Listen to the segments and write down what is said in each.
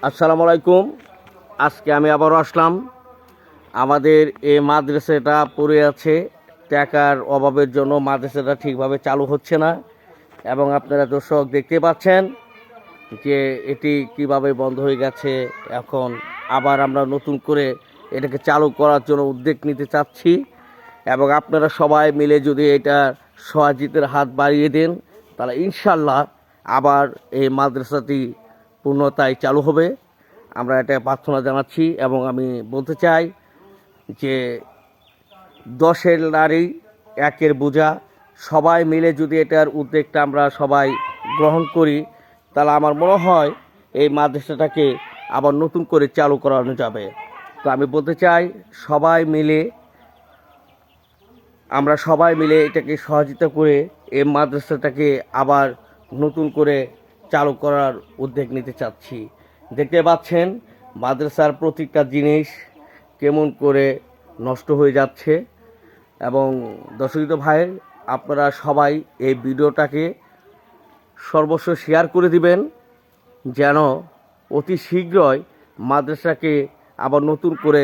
আসসালামু আলাইকুম। আজকে আমি আবারও আসলাম। আমাদের এই মাদ্রাসাটা পড়ে আছে, টাকার অভাবের জন্য মাদ্রাসাটা ঠিকভাবে চালু হচ্ছে না। এবং আপনারা দর্শক দেখতে পাচ্ছেন যে এটি কিভাবে বন্ধ হয়ে গেছে। এখন আবার আমরা নতুন করে এটাকে চালু করার জন্য উদ্যোগ নিতে চাচ্ছি, এবং আপনারা সবাই মিলে যদি এটা সহযোগিতার হাত বাড়িয়ে দেন, তাহলে ইনশাল্লাহ আবার এই মাদ্রাসাটি পূর্ণতায় চালু হবে। আমরা এটা প্রার্থনা জানাচ্ছি, এবং আমি বলতে চাই যে 10-এর নারী 1-এর বোঝা। সবাই মিলে যদি এটার উদ্যোগটা আমরা সবাই গ্রহণ করি, তাহলে আমার মনে হয় এই মাদ্রাসাটাকে আবার নতুন করে চালু করানো যাবে। তো আমি বলতে চাই আমরা সবাই মিলে এটাকে সহযোগিতা করে এই মাদ্রাসাটাকে আবার নতুন করে চালু করার উদ্যোগ নিতে চাচ্ছি। দেখতে পাচ্ছেন মাদ্রাসার প্রত্যেকটা জিনিস কেমন করে নষ্ট হয়ে যাচ্ছে। এবং দর্শক ভাই, আপনারা সবাই এই ভিডিওটাকে সর্বস্ব শেয়ার করে দিবেন, যেন অতি শীঘ্রই মাদ্রাসাকে আবার নতুন করে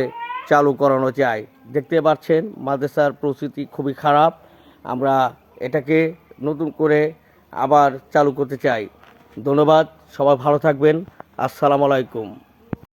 চালু করানো যায়। দেখতে পাচ্ছেন মাদ্রাসার পরিস্থিতি খুবই খারাপ। আমরা এটাকে নতুন করে আবার চালু করতে চাই। ধন্যবাদ, সবাই ভালো থাকবেন। আসসালামু আলাইকুম।